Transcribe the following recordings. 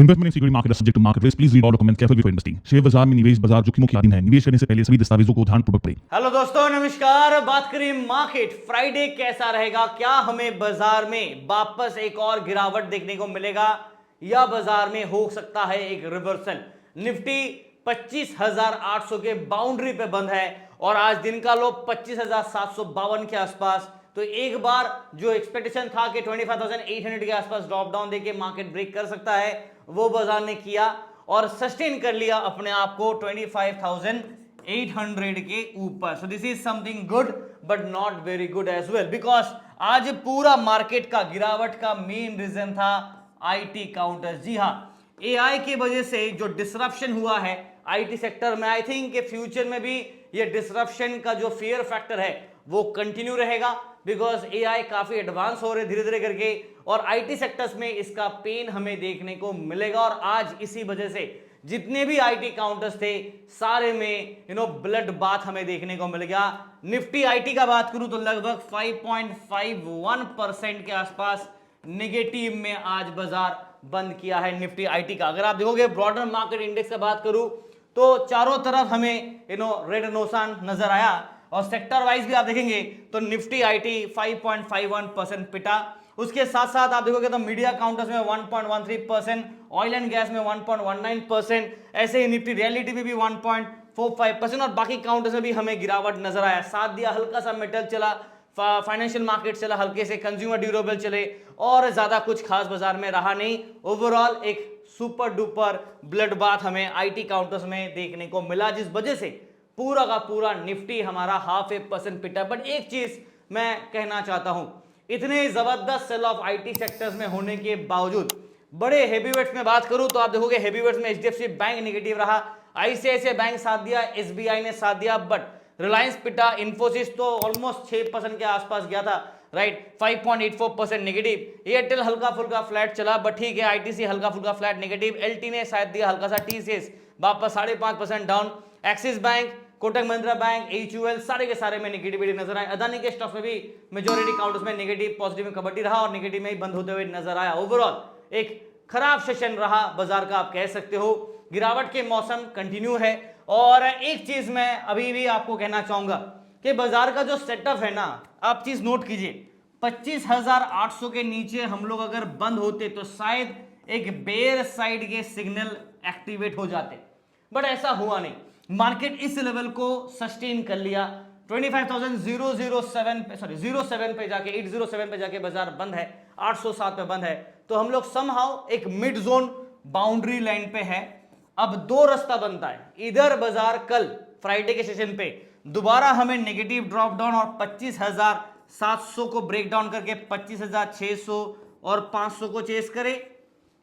Investment in security market is subject to market risk. Please read all documents carefully before investing. Share बाजार में निवेश बाजार जोखिमों की अधीन है। निवेश करने से पहले सभी दस्तावेजों को ध्यानपूर्वक पढ़ें। हेलो दोस्तों, नमस्कार। बात करें मार्केट फ्राइडे कैसा रहेगा, क्या हमें बाजार में वापस एक और गिरावट देखने को मिलेगा या बाजार में हो सकता है एक रिवर्सल। निफ्टी 25,800 के बाउंड्री पे बंद है और आज दिन का लो 25,752 के आसपास। तो एक बार जो एक्सपेक्टेशन था कि 25,800 के आसपास ड्रॉप डाउन देके मार्केट ब्रेक कर सकता है, वो बाजार ने किया और सस्टेन कर लिया अपने आप को 25,800 के ऊपर। So this is something good but not very good as well, because आज पूरा मार्केट का गिरावट का मेन रीजन था आईटी काउंटर्स। जी हां, एआई की वजह से जो डिसरप्शन हुआ है आईटी सेक्टर में, आई थिंक कि फ्यूचर में भी ये डिसरप्शन का जो फियर फैक्टर है वो कंटिन्यू रहेगा, बिकॉज एआई काफी एडवांस हो रहे धीरे धीरे करके और आईटी सेक्टर्स में इसका पेन हमें देखने को मिलेगा। और आज इसी वजह से जितने भी आईटी काउंटर्स थे सारे में ब्लड बाथ हमें देखने को मिलेगा। निफ्टी आईटी का बात करूं तो लगभग 5.51% के आसपास नेगेटिव में आज बाजार बंद किया है निफ्टी आईटी का। अगर आप देखोगे ब्रॉडर मार्केट इंडेक्स का बात करूं तो चारों तरफ हमें रेड नोसान नजर आया और सेक्टर वाइज भी आप देखेंगे तो निफ्टी आईटी 5.51% पिटा। उसके साथ साथ आप देखोगे तो मीडिया काउंटर्स में 1.13%, ऑयल एंड गैस में 1.19%, ऐसे ही निफ्टी रियलिटी में भी 1.45% और बाकी काउंटर्स में भी हमें गिरावट नजर आया। साथ दिया हल्का सा मेटल चला, फाइनेंशियल मार्केट चला हल्के से, कंज्यूमर ड्यूरेबल चले और ज्यादा कुछ खास बाजार में रहा नहीं। ओवरऑल एक सुपर डुपर ब्लड बाथ हमें आईटी काउंटर्स में देखने को मिला, जिस वजह से पूरा का पूरा निफ्टी हमारा 0.5% पिटा। बट एक चीज मैं कहना चाहता हूं, इतने जबरदस्त सेल ऑफ आईटी सेक्टर्स में होने के बावजूद बड़े हेवीवेट्स में बात करूं तो आप देखोगे हेवीवेट्स में एचडीएफसी बैंक नेगेटिव रहा, आईसीआईसीआई बैंक साथ दिया, एसबीआई ने साथ दिया, बट रिलायंस पिटा, इन्फोसिस तो ऑलमोस्ट 6% के आसपास गया था, राइट, 5.84% नेगेटिव। एयरटेल हल्का फुल्का फ्लैट चला बट ठीक है, आईटीसी हल्का फुल्का फ्लैट नेगेटिव, एलटी ने शायद दिया हल्का सा, टीसीएस वापस 5.5% down, axis bank, Kotak Mahindra bank, HUL सारे के सारे में नेगेटिविटी नजर आए। अदानी के स्टॉक्स में भी मेजॉरिटी काउंटर्स में नेगेटिव पॉजिटिव में कबड्डी रहा और नेगेटिव में ही बंद होते हुए नजर आया। ओवरऑल एक खराब सेशन रहा बाजार का, आप कह सकते हो। गिरावट के मौसम कंटिन्यू है और एक चीज मैं अभी भी आपको कहना चाहूंगा कि बाजार का जो सेटअप है ना, आप चीज नोट कीजिए, 25,800 के नीचे हम लोग अगर बंद होते तो शायद एक बेयर साइड के सिग्नल एक्टिवेट हो जाते, बट ऐसा हुआ नहीं। मार्केट इस लेवल को सस्टेन कर लिया, 25,007 पे जाके 807 पे जाके बाजार बंद है, 807 पे बंद है। तो हम लोग समहाउ एक मिड जोन बाउंड्री लाइन पे है। अब दो रास्ता बनता है, इधर बाजार कल फ्राइडे के सेशन पे दोबारा हमें नेगेटिव ड्रॉप डाउन और 25,700 को ब्रेक डाउन करके 25,600 और 500 को चेस करे,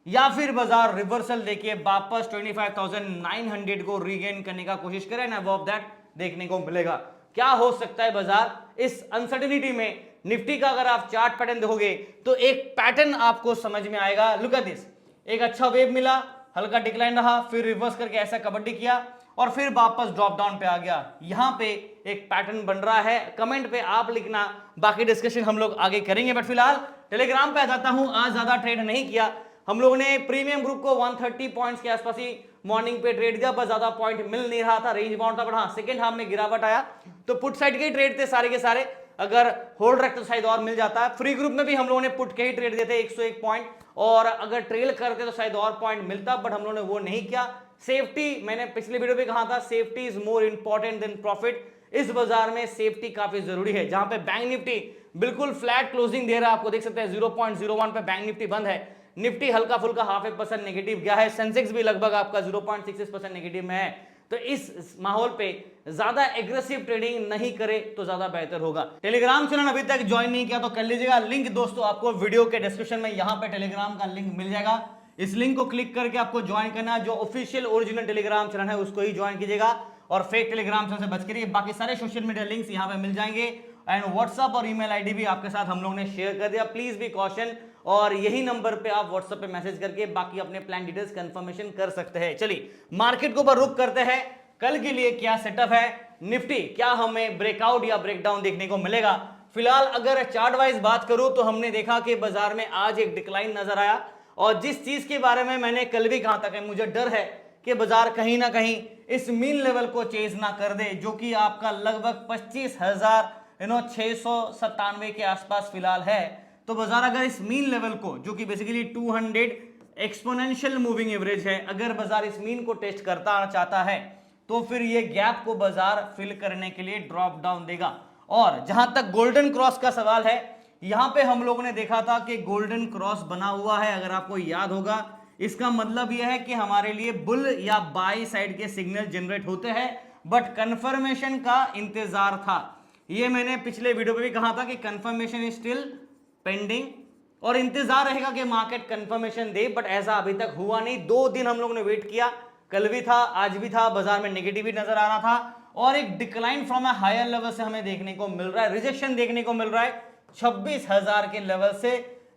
या फिर बाजार रिवर्सल देके वापस 25,900 को रीगेन करने का कोशिश करे ना, वो ऑफ दैट देखने को मिलेगा। क्या हो सकता है बाजार इस अनसर्टेनिटी में। निफ्टी का अगर आप चार्ट पैटर्न देखोगे तो एक पैटर्न आपको समझ में आएगा। लुक एट दिस, एक अच्छा वेव मिला, हल्का डिक्लाइन रहा, फिर रिवर्स करके ऐसा कबड्डी किया और फिर वापस ड्रॉप डाउन पे आ गया। यहां पे एक पैटर्न बन रहा है। कमेंट पे आप लिखना, बाकी डिस्कशन हम लोग आगे करेंगे। बट फिलहाल टेलीग्राम पे आ जाता हूं। आज ज्यादा ट्रेड नहीं किया, हम लोगों ने प्रीमियम ग्रुप को 130 पॉइंट्स के आसपास ही मॉर्निंग पे ट्रेड दिया, पर ज्यादा पॉइंट मिल नहीं रहा था, रेंज बाउंड था। बट हाँ, सेकंड हाफ में गिरावट आया तो पुट साइड के ही ट्रेड थे सारे के सारे, अगर होल्ड रखते तो शायद और मिल जाता है। फ्री ग्रुप में भी हम लोगों ने पुट के ही ट्रेड दिए थे 101 पॉइंट, और अगर ट्रेल करते तो शायद और पॉइंट मिलता, बट हम लोगों ने वो नहीं किया। सेफ्टी, मैंने पिछले वीडियो में कहा था, safety is more important than profit. इस बाजार में सेफ्टी काफी जरूरी है। जहां पे बैंक निफ्टी बिल्कुल फ्लैट क्लोजिंग दे रहा है, आपको देख सकते हैं 0.01 पे बैंक निफ्टी बंद है, निफ्टी हल्का फुल्का 0.5% नेगेटिव गया है, सेंसेक्स भी लगभग आपका 0.66% नेगेटिव में है। तो इस माहौल पे ज्यादा एग्रेसिव ट्रेडिंग नहीं करे तो ज्यादा बेहतर होगा। टेलीग्राम चैनल अभी तक ज्वाइन नहीं किया तो कर लीजिएगा, लिंक दोस्तों आपको वीडियो के डिस्क्रिप्शन में यहां पे टेलीग्राम का लिंक मिल जाएगा। इस लिंक को क्लिक करके आपको ज्वाइन करना है। जो ऑफिशियल ओरिजिनल टेलीग्राम चैनल है उसको ही ज्वाइन कीजिएगा और फेक टेलीग्राम चैनल से बच करिए। बाकी सारे सोशल मीडिया लिंक्स यहां पे मिल जाएंगे एंड व्हाट्सएप और ईमेल आईडी भी आपके साथ हम लोग ने शेयर कर दिया। प्लीज बी कॉशन, और यही नंबर पे आप व्हाट्सएप पे मैसेज करके बाकी अपने प्लान डिटेल्स कंफर्मेशन कर सकते हैं। चलिए मार्केट को ऊपर रुक करते हैं, कल के लिए क्या सेटअप है, निफ्टी क्या हमें ब्रेकआउट या ब्रेकडाउन देखने को मिलेगा। फिलहाल अगर चार्ट वाइज बात करूं तो हमने देखा कि बाजार में आज एक डिक्लाइन नजर आया और जिस चीज के बारे में मैंने कल भी कहा था कि मुझे डर है कि बाजार कहीं ना कहीं इस मीन लेवल को चेज ना कर दे, जो कि आपका लगभग 25,697 के आसपास फिलहाल है। तो बाजार अगर इस मीन लेवल को, जो कि बेसिकली 200 एक्सपोनेंशियल मूविंग एवरेज है, अगर बाजार इस मीन को टेस्ट करता चाहता है तो फिर ये गैप को बाजार फिल करने के लिए ड्रॉप डाउन देगा। और जहां तक गोल्डन क्रॉस का सवाल है, यहां पे हम लोगों ने देखा था कि गोल्डन क्रॉस बना हुआ है, अगर आपको याद होगा। इसका मतलब यह है कि हमारे लिए बुल या बाई साइड के सिग्नल जनरेट होते हैं, बट कंफर्मेशन का इंतजार था। ये मैंने पिछले वीडियो पे भी कहा था कि कंफर्मेशन इज स्टिल पेंडिंग और इंतजार रहेगा कि मार्केट कंफर्मेशन दे, बट ऐसा अभी तक हुआ नहीं। 2 दिन हम लोगों ने वेट किया, कल भी था, आज भी था, बाजार में नेगेटिव भी नजर आ रहा था और एक decline from a higher level से हमें देखने को मिल रहा है, रिजेक्शन देखने को मिल रहा है। 26,000 के लेवल से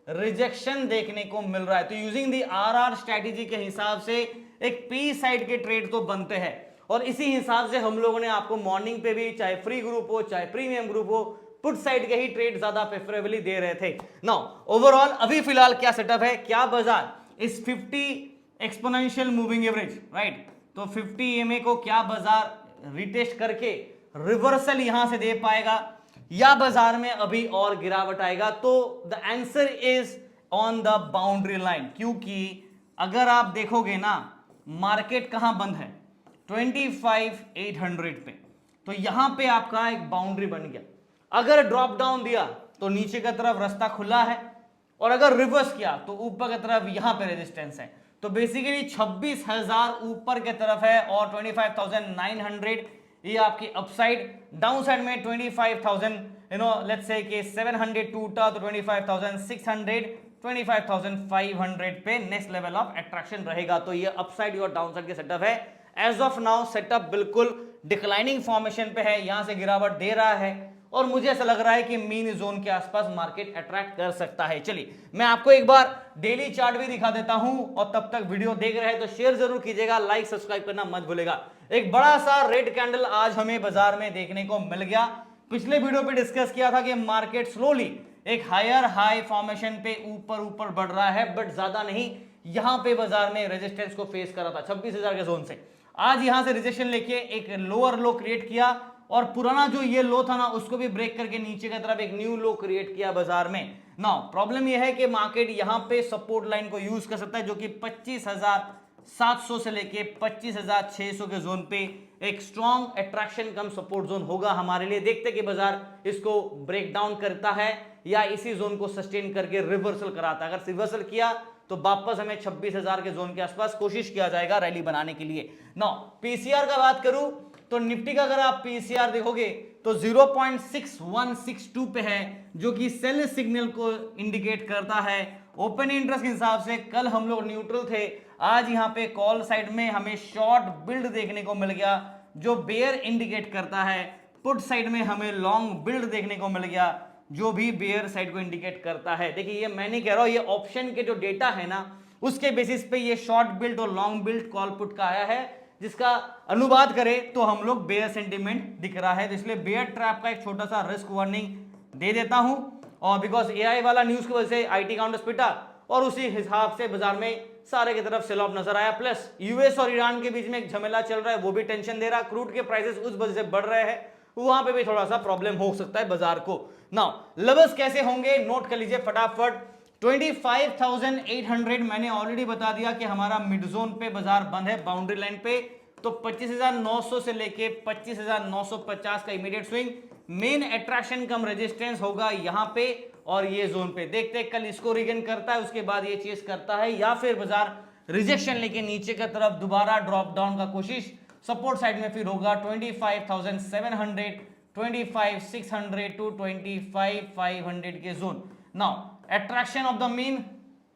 रिजेक्शन देखने को मिल रहा है। तो यूजिंग दी आरआर स्ट्रैटेजी के हिसाब से एक पी साइड के ट्रेड तो बनते हैं और इसी हिसाब से हम लोगों ने आपको मॉर्निंग पे भी, चाहे फ्री ग्रुप हो चाहे प्रीमियम ग्रुप हो, पुट साइड के ही ट्रेड ज्यादा प्रेफरेबली दे रहे थे। नाउ ओवरऑल अभी फिलहाल क्या सेटअप है, क्या बाजार इस 50 एक्सपोनेंशियल मूविंग एवरेज, राइट, तो 50 EMA को क्या बाजार रिटेस्ट करके रिवर्सल यहां से दे पाएगा या बाजार में अभी और गिरावट आएगा? तो the answer is on the boundary line, क्योंकि अगर आप देखोगे ना मार्केट कहां बंद है, 25,800 पे, तो यहां पे आपका एक बाउंड्री बन गया। अगर ड्रॉप डाउन दिया तो नीचे की तरफ रास्ता खुला है और अगर रिवर्स किया तो ऊपर की तरफ यहां पे रेजिस्टेंस है। तो बेसिकली 26,000 ऊपर की तरफ है और 25,900 ये आपकी अपसाइड। डाउन साइड में 25,000 लेट्स से कि 700 टूटा तो 25,600 25,500 पे नेक्स्ट लेवल ऑफ अट्रैक्शन रहेगा। तो ये अपसाइड और डाउन साइड के सेटअप है। एज ऑफ नाउ सेटअप बिल्कुल डिक्लाइनिंग फॉर्मेशन पे है, यहां से गिरावट दे रहा है और मुझे ऐसा लग रहा है कि मीन जोन के आसपास मार्केट अट्रैक्ट कर सकता है। चलिए मैं आपको एक बार डेली चार्ट भी दिखा देता हूं और तब तक वीडियो देख रहे हैं तो शेयर जरूर कीजिएगा, लाइक सब्सक्राइब करना मत भूलेगा। एक बड़ा सा रेड कैंडल आज हमें बाजार में देखने को मिल गया। पिछले वीडियो पे डिस्कस किया था कि मार्केट स्लोली एक हायर हाई फॉर्मेशन पे ऊपर बढ़ रहा है, बट ज्यादा नहीं। यहां पे बाजार में रेजिस्टेंस को फेस कर रहा था 26,000 के जोन से। आज यहां से रिजेक्शन लेके एक लोअर लो क्रिएट किया और पुराना जो ये लो था ना उसको भी ब्रेक करके नीचे की तरफ एक न्यू लो क्रिएट किया बाजार में। नाउ प्रॉब्लम ये है कि मार्केट यहां पे सपोर्ट लाइन को यूज कर सकता है, जो कि 25,700 से लेके 25,600 के जोन पे एक स्ट्रॉन्ग अट्रैक्शन कम सपोर्ट जोन होगा हमारे लिए। देखते हैं कि बाजार इसको ब्रेक डाउन करता है या इसी जोन को सस्टेन करके रिवर्सल कराता है। अगर रिवर्सल किया तो वापस हमें 26,000 के जोन के आसपास कोशिश किया जाएगा रैली बनाने के लिए। नाउ पीसीआर का बात करूं तो निफ्टी का अगर आप पीसीआर देखोगे तो 0.6162 पे है, जो कि सेल सिग्नल को इंडिकेट करता है। ओपन इंटरेस्ट के हिसाब से कल हम लोग न्यूट्रल थे, आज यहां पे कॉल साइड में हमें शॉर्ट बिल्ड देखने को मिल गया जो बेयर इंडिकेट करता है। पुट साइड में हमें लॉन्ग बिल्ड देखने को मिल गया जो भी बेयर साइड को इंडिकेट करता है। देखिए ये मैं नहीं कह रहा हूं, ये ऑप्शन के जो डेटा है ना उसके बेसिस पे ये शॉर्ट बिल्ड और लॉन्ग बिल्ड कॉल पुट का आया है, जिसका अनुवाद करें तो हम लोग बेयर सेंटीमेंट दिख रहा है। तो इसलिए बेयर ट्रैप का एक छोटा सा रिस्क वार्निंग दे देता हूं। और बिकॉज एआई वाला न्यूज की वजह से आईटी काउंटर्स पिटा और उसी हिसाब से बाजार में सारे की तरफ सेल ऑफ नजर आया। प्लस यूएस और ईरान के बीच में एक झमेला चल रहा है, वो भी टेंशन दे रहा। क्रूड के प्राइसेस उस वजह से बढ़ रहे हैं, वहां पे भी थोड़ा सा प्रॉब्लम हो सकता है बाजार को। नाउ लेवल्स कैसे होंगे नोट कर लीजिए फटाफट। 25,800 मैंने ऑलरेडी बता दिया कि हमारा मिड जोन पे बाजार बंद है बाउंड्री लाइन पे। तो 25,900 से लेके 25,950 का इमीडिएट स्विंग, मेन अट्रैक्शन कम रेजिस्टेंस होगा यहां पे और ये जोन पे। देखते हैं कल इसको रिगेन करता है, उसके बाद ये चेस करता है या फिर बाजार रिजेक्शन लेके नीचे की तरफ दोबारा ड्रॉप डाउन का कोशिश। सपोर्ट साइड में फिर होगा 25,700, 25,600 टू 25,500 के zone. Now attraction of the mean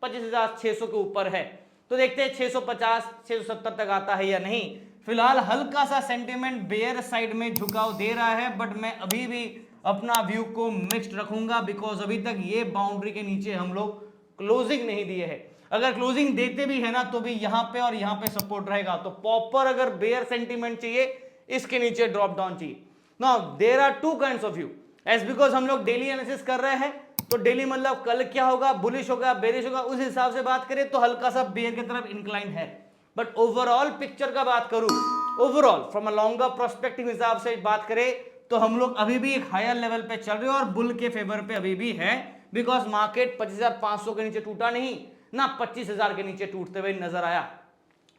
25,600 के ऊपर है, तो देखते हैं 650 670 तक आता है या नहीं। फिलहाल हल्का सा सेंटीमेंट बेयर साइड में झुकाव दे रहा है, बट मैं अभी भी अपना व्यू को मिक्स्ड रखूंगा बिकॉज अभी तक ये बाउंड्री के नीचे हम लोग क्लोजिंग नहीं दिए है। अगर क्लोजिंग देते भी है ना तो भी यहां पे और यहां पे सपोर्ट रहेगा। तो प्रॉपर अगर बेयर सेंटीमेंट चाहिए, इसके नीचे ड्रॉप डाउन चाहिए। Now there are two kinds of view, as because हम लोग डेली एनालिसिस कर रहे हैं तो डेली मतलब कल क्या होगा, बुलिश होगा बेरिश होगा, उस हिसाब से बात करें तो हल्का सा बेयर की तरफ इंक्लाइन है। बट ओवरऑल पिक्चर का बात करूं, overall from a longer prospective हिसाब से बात करें तो हम लोग अभी भी एक हायर लेवल पे चल रहे हैं और बुल के फेवर पे अभी भी है, बिकॉज मार्केट 25,500 के नीचे टूटा नहीं ना 25,000 के नीचे टूटते हुए नजर आया।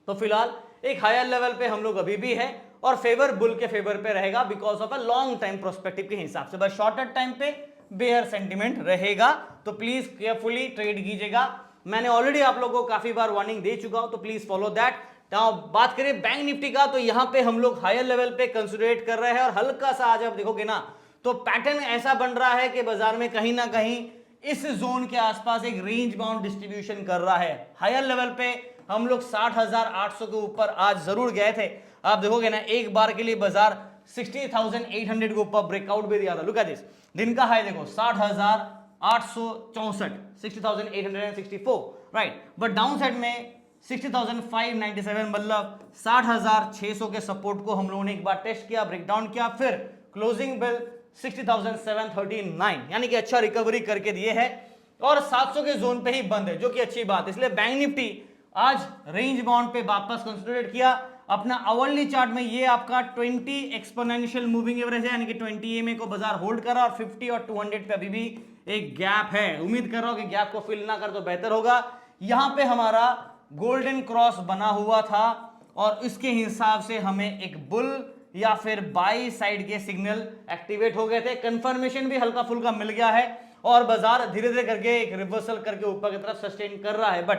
तो फिलहाल एक हायर लेवल पे हम लोग अभी भी है और फेवर बुल के फेवर पे रहेगा because of a long time prospective के हिसाब से। बस शॉर्टर टाइम पे बेयर सेंटिमेंट रहेगा, तो प्लीज केयरफुली ट्रेड कीजिएगा। मैंने ऑलरेडी आप लोगों को काफी बार वार्निंग दे चुका हूं, तो प्लीज फॉलो दैट। नाउ बात करें बैंक निफ्टी का, तो यहां पे हम लोग हायर लेवल पे कंसिडरेट कर रहे हैं और हल्का सा आज आप देखोगे ना तो पैटर्न ऐसा बन रहा है कि बाजार में कहीं ना कहीं इस जोन के आसपास एक रेंज बाउंड डिस्ट्रीब्यूशन कर रहा है। हायर लेवल पे हम लोग 60,800 के ऊपर आज जरूर गए थे। आप देखोगे ना एक बार के लिए बाजार 60,800 के ऊपर ब्रेकआउट भी दिया था। लुक एट दिस, दिन का हाई देखो 60,864, 60,864 राइट, बट डाउन साइड में 60,597 मतलब 60,600 के सपोर्ट को हम लोगों ने एक बार टेस्ट किया, ब्रेकडाउन किया, फिर क्लोजिंग बिल 60,739, यानी कि अच्छा रिकवरी करके दिए है और 700 के जोन पे ही बंद है, जो कि अच्छी बात है। इसलिए बैंक निफ्टी आज रेंज बाउंड पे वापस कंसिडरेट किया। अपना आवरली चार्ट में ये आपका 20 एक्सपोनेंशियल मूविंग एवरेज है, यानी कि 20 EMA को बाजार होल्ड कर रहा और 50 और 200 पे अभी भी एक गैप है। उम्मीद कर रहा हूं कि गैप को फिल ना कर तो बेहतर होगा। यहां पे हमारा गोल्डन क्रॉस बना हुआ था और इसके हिसाब से हमें एक बुल या फिर बाई साइड के सिग्नल एक्टिवेट हो गए थे। कंफर्मेशन भी हल्का फुल्का मिल गया है और बाजार धीरे धीरे करके एक रिवर्सल करके ऊपर की तरफ सस्टेन कर रहा है। बट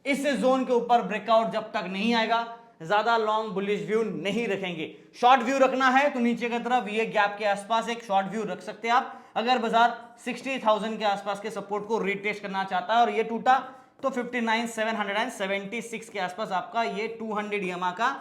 इस जोन के ऊपर ब्रेकआउट जब तक नहीं आएगा ज्यादा लॉन्ग बुलिश व्यू नहीं रखेंगे। शॉर्ट व्यू रखना है तो नीचे की तरफ ये गैप के आसपास एक शॉर्ट व्यू रख सकते हैं आप, अगर बाजार 60,000 के आसपास के सपोर्ट को रिटेस्ट करना चाहता है और ये टूटा तो 59,776 के आसपास आपका ये 200 EMA का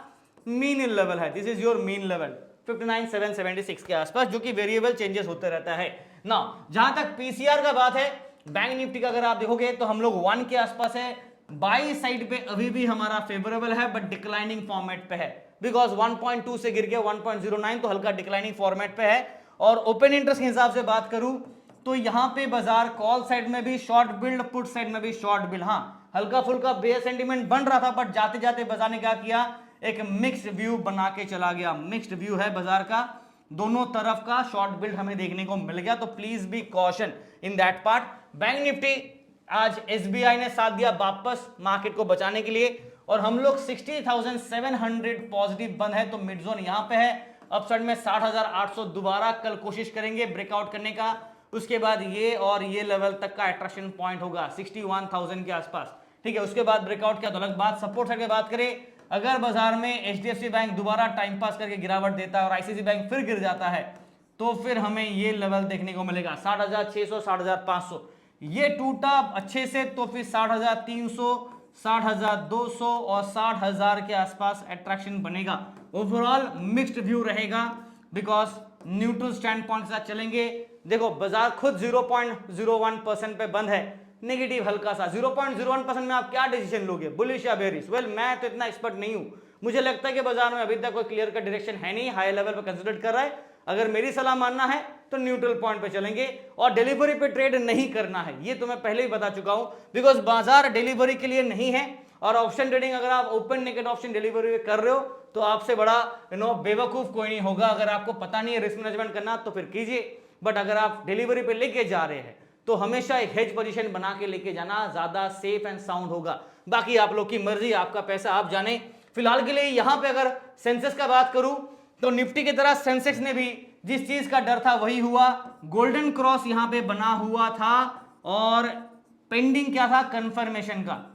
मीन लेवल है। This is your mean level 59,776 के आसपास, जो कि वेरिएबल चेंजेस होते रहता है ना। जहां तक पीसीआर का बात है बैंक निफ्टी का अगर आप देखोगे तो हम लोग 1 के आसपास है। बाई साइड पे अभी भी हमारा फेवरेबल है बट डिक्लाइनिंग फॉर्मेट पे है, बिकॉज 1.2 से गिर के 1.09 तो हल्का डिक्लाइनिंग फॉर्मेट पे है। और ओपन इंटरेस्ट के हिसाब से बात करूं तो यहां पे बाजार कॉल साइड में भी शॉर्ट बिल्ड, पुट साइड में भी शॉर्ट बिल्ड। हाँ हल्का फुल्का बेयर सेंटीमेंट बन रहा था बट जाते जाते बाजार ने क्या किया, एक मिक्स्ड व्यू बना के चला गया। मिक्स्ड व्यू है बाजार का, दोनों तरफ का शॉर्ट बिल्ड हमें देखने को मिल गया, तो please be caution in that part. Bank Nifty आज एसबीआई ने साथ दिया वापस मार्केट को बचाने के लिए और हम लोग 60,700 पॉजिटिव बंद है, तो मिड जोन यहां पे है। अपसाइड में 60,800 दोबारा कल कोशिश करेंगे ब्रेकआउट करने का, उसके बाद ये और ये लेवल तक का अट्रैक्शन पॉइंट होगा 61,000 के आसपास, ठीक है। उसके बाद ब्रेकआउट किया तो अलग बात। सपोर्ट साइड की बात करें, अगर बाजार में एचडीएफसी बैंक दोबारा टाइम पास करके गिरावट देता है और आईसीआईसी बैंक फिर गिर जाता है तो फिर हमें ये लेवल देखने को मिलेगा 60,600, 60,500। ये टूटा अच्छे से तो फिर 60,300, 60,200 और 60,000 के आसपास अट्रैक्शन बनेगा। ओवरऑल मिक्स्ड व्यू रहेगा बिकॉज न्यूट्रल स्टैंड पॉइंट के साथ चलेंगे। देखो बाजार खुद 0.01% पे बंद है, नेगेटिव हल्का सा 0.01% में आप क्या डिसीजन लोगे, बुलिश या बेरिश? वेल मैं तो इतना एक्सपर्ट नहीं हूं, मुझे लगता है कि बाजार में अभी तक कोई क्लियर का डायरेक्शन है नहीं, हाई लेवल पे कंसिडर कर रहा है। अगर मेरी सलाह मानना है तो न्यूट्रल पॉइंट पे चलेंगे और डिलीवरी पे ट्रेड नहीं करना है, ये तो मैं पहले ही बता चुका हूं, बिकॉज बाजार डिलीवरी के लिए नहीं है। और ऑप्शन ट्रेडिंग अगर आप ओपन नेकेड ऑप्शन डिलीवरी कर रहे हो तो आपसे बड़ा बेवकूफ कोई नहीं होगा। अगर आपको पता नहीं है रिस्क मैनेजमेंट करना तो फिर कीजिए, बट अगर आप डिलीवरी पे लेके जा रहे हैं तो हमेशा एक हेज पोजीशन बना के लेके जाना ज्यादा सेफ एंड साउंड होगा। बाकी आप लोग की मर्जी, आपका पैसा आप जाने। फिलहाल के लिए यहां पे अगर सेंसेक्स का बात करूं तो निफ्टी की तरह सेंसेक्स ने भी जिस चीज का डर था वही हुआ। गोल्डन क्रॉस यहां पे बना हुआ था और पेंडिंग क्या था, कंफर्मेशन का।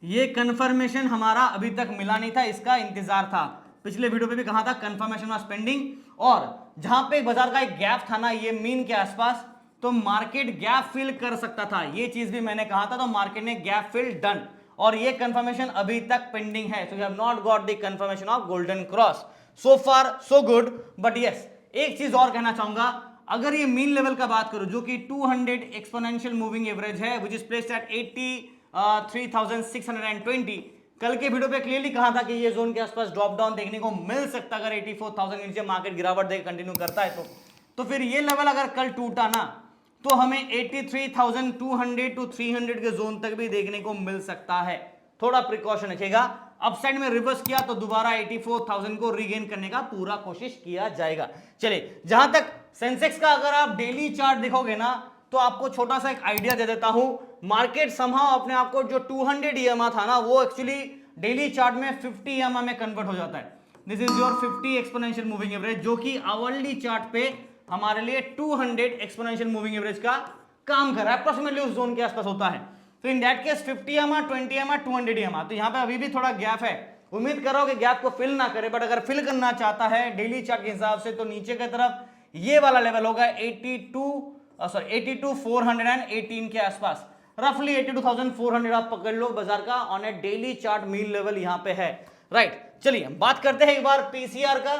ये कंफर्मेशन हमारा अभी तक मिला नहीं था, इसका इंतजार था। पिछले वीडियो पे भी कहा था कंफर्मेशन वाज पेंडिंग, और जहां पे बाजार का एक गैप था ना ये मीन के आसपास, तो मार्केट गैप फिल कर सकता था, ये चीज भी मैंने कहा था, तो मार्केट ने गैप फिल डन और ये कंफर्मेशन अभी तक पेंडिंग है। So you have not got the confirmation of golden cross. So far so good, but yes एक चीज और कहना चाहूंगा, अगर ये मीन लेवल का बात करो जो कि 200 एक्सपोनेंशियल मूविंग एवरेज है विच इज प्लेस्ड एट 83,620, कल के वीडियो पे क्लियरली कहा था कि ये जोन के आसपास ड्रॉप डाउन देखने को मिल सकता है। अगर 84,000 के नीचे मार्केट गिरावट देकर कंटिन्यू करता है तो फिर ये लेवल अगर कल टूटा ना तो हमें 83,200 टू 300 के जोन तक भी देखने को मिल सकता है। थोड़ा प्रिकॉशन रखिएगा। अपसाइड में रिवर्स किया तो दोबारा 84,000 को रीगेन करने का पूरा कोशिश किया जाएगा। चलिए, जहां तक सेंसेक्स का अगर आप डेली चार्ट देखोगे ना तो आपको छोटा सा एक आइडिया दे देता हूं। मार्केट समहाउ अपने आप को जो 200 EMA था ना वो एक्चुअली डेली चार्ट में 50 EMA में कन्वर्ट हो जाता है। This is your 50 exponential moving average, जो कि आवरली चार्ट पे हमारे लिए 200 एक्सपोनेंशियल मूविंग एवरेज का काम कर रहा है, अप्रोक्सीमेटली उस जोन के आसपास होता है। तो in that case 50 EMA, 20 EMA, 200 EMA, तो यहां पे अभी भी थोड़ा गैप है। उम्मीद कर रहा हूं कि गैप को फिल ना करे, बट अगर फिल करना चाहता है डेली चार्ट के हिसाब से तो नीचे की तरफ ये वाला लेवल होगा 82,418 के आसपास, रफली 82,400 आप पकड़ लो बाजार का on A daily chart mean level यहां पे है, राइट। चलिए बात करते हैं एक बार पीसीआर का।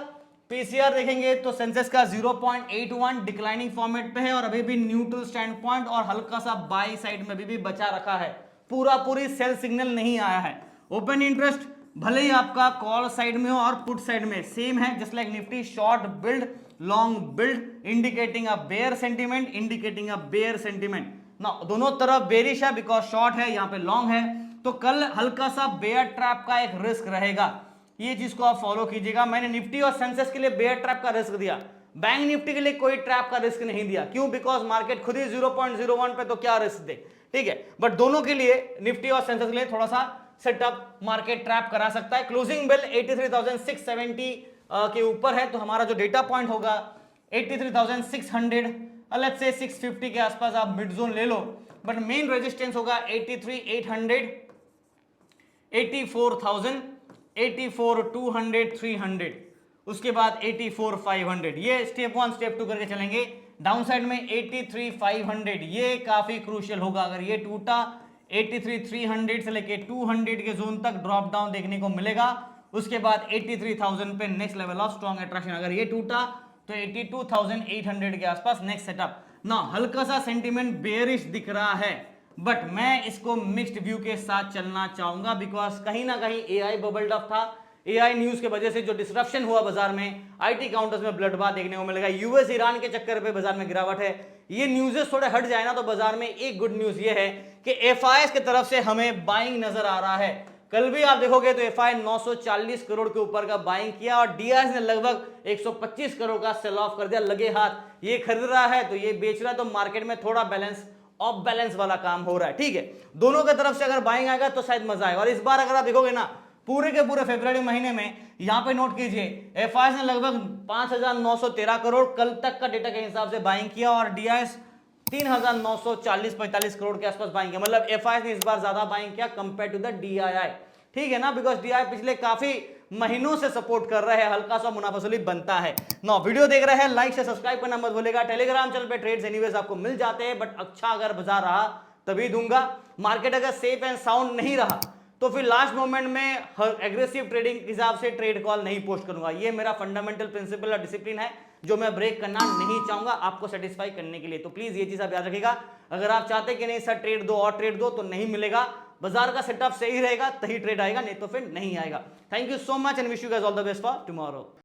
पीसीआर देखेंगे तो सेंसेक्स का 0.81 डिक्लाइनिंग फॉर्मेट पे है और अभी भी न्यूट्रल स्टैंड पॉइंट और हल्का सा बाई साइड में अभी भी बचा रखा है, पूरी सेल सिग्नल नहीं आया है। ओपन इंटरेस्ट भले ही आपका कॉल साइड में हो और पुट साइड में सेम है, just like Nifty, short build, long build, indicating a bear sentiment, indicating a bear sentiment ना, दोनों तरफ बेरिश है बिकॉज शॉर्ट है, यहाँ पे लॉन्ग है। तो कल हल्का सा बेयर ट्रैप का एक रिस्क रहेगा, ये चीज को आप फॉलो कीजिएगा। मैंने निफ्टी और सेंसेक्स के लिए बेयर ट्रैप का रिस्क दिया, बैंक निफ्टी के लिए कोई ट्रैप का रिस्क नहीं दिया। क्यों? बिकॉज मार्केट खुद ही 0.01 पे, तो क्या रिस्क दे, ठीक है। बट दोनों के लिए, निफ्टी और सेंसेक्स के लिए थोड़ा सा सेटअप मार्केट ट्रैप करा सकता है। क्लोजिंग बिल 83,670 के ऊपर है, तो हमारा जो डेटा पॉइंट होगा 83,600, लेट्स से 650 के आसपास आप मिड जोन ले लो। बट मेन रेजिस्टेंस होगा 83,800, 84,000, 84,200, 300, उसके बाद 84,500। ये स्टेप 1 स्टेप 2 करके चलेंगे। डाउन साइड में 83,500, ये काफी क्रूशियल होगा। अगर ये टूटा 83,300 से लेके 200 के जोन तक ड्रॉप डाउन देखने को मिलेगा। उसके बाद 83,000 पे next level of strong attraction. अगर ये टूटा तो 82,800 के आसपास नेक्स्ट सेटअप ना। हल्का सा सेंटीमेंट बेयरिश दिख रहा है, बट मैं इसको मिक्स्ड व्यू के साथ चलना चाहूंगा बिकॉज कहीं ना कहीं एआई बबल्ड अप था। एआई न्यूज के वजह से जो डिसरप्शन हुआ बाजार में, आईटी काउंटर्स में ब्लडबाथ देखने को मिलेगा। यूएस ईरान के चक्कर पे बाजार में गिरावट है। ये न्यूज़ेस थोड़े हट जाए ना तो बाजार में एक गुड न्यूज ये है कि एफआईएस की तरफ से हमें बाइंग नजर आ रहा है। कल भी आप देखोगे तो एफआई 940 करोड़ के ऊपर का बाइंग किया और डीआईएस ने लगभग 125 करोड़ का सेल ऑफ कर दिया लगे हाथ। ये खरीद रहा है तो ये बेच रहा है, तो मार्केट में थोड़ा बैलेंस ऑफ बैलेंस वाला काम हो रहा है, ठीक है। दोनों की तरफ से अगर बाइंग आएगा तो शायद मजा आएगा। और इस बार अगर आप देखोगे ना पूरे के पूरे फरवरी महीने में, यहां पे नोट कीजिए एफआईएस ने लगभग 5,913 करोड़ कल तक का डेटा के हिसाब से बाइंग किया और डीआईएस 3,940-45 करोड़ के आसपास बाइंग किया। मतलब एफआईएस ने इस बार ज्यादा बाइंग किया कंपेयर टू द डीआईआई, ठीक है ना, बिकॉज डीआईआई पिछले काफी महीनों से सपोर्ट कर रहे हैं, हल्का सा मुनाफासुली बनता है। नो वीडियो देख रहे हैं लाइक से सब्सक्राइब करना मत भूलेगा। टेलीग्राम चैनल पे ट्रेड्स एनीवेज आपको मिल जाते हैं, बट अच्छा अगर बाजार रहा तभी दूंगा। मार्केट अगर सेफ एंड साउंड नहीं रहा तो फिर लास्ट मोमेंट में एग्रेसिव ट्रेडिंग के हिसाब से ट्रेड कॉल नहीं पोस्ट करूंगा। ये मेरा फंडामेंटल प्रिंसिपल और डिसिप्लिन है जो मैं ब्रेक करना नहीं चाहूंगा आपको सेटिस्फाई करने के लिए। तो प्लीज ये चीज आप याद रखिएगा। अगर आप चाहते कि नहीं सर ट्रेड दो और ट्रेड दो तो नहीं मिलेगा। बाजार का सेटअप सही रहेगा तभी ट्रेड आएगा, नहीं तो फिर नहीं आएगा। Thank you so much and wish you guys all the best for tomorrow.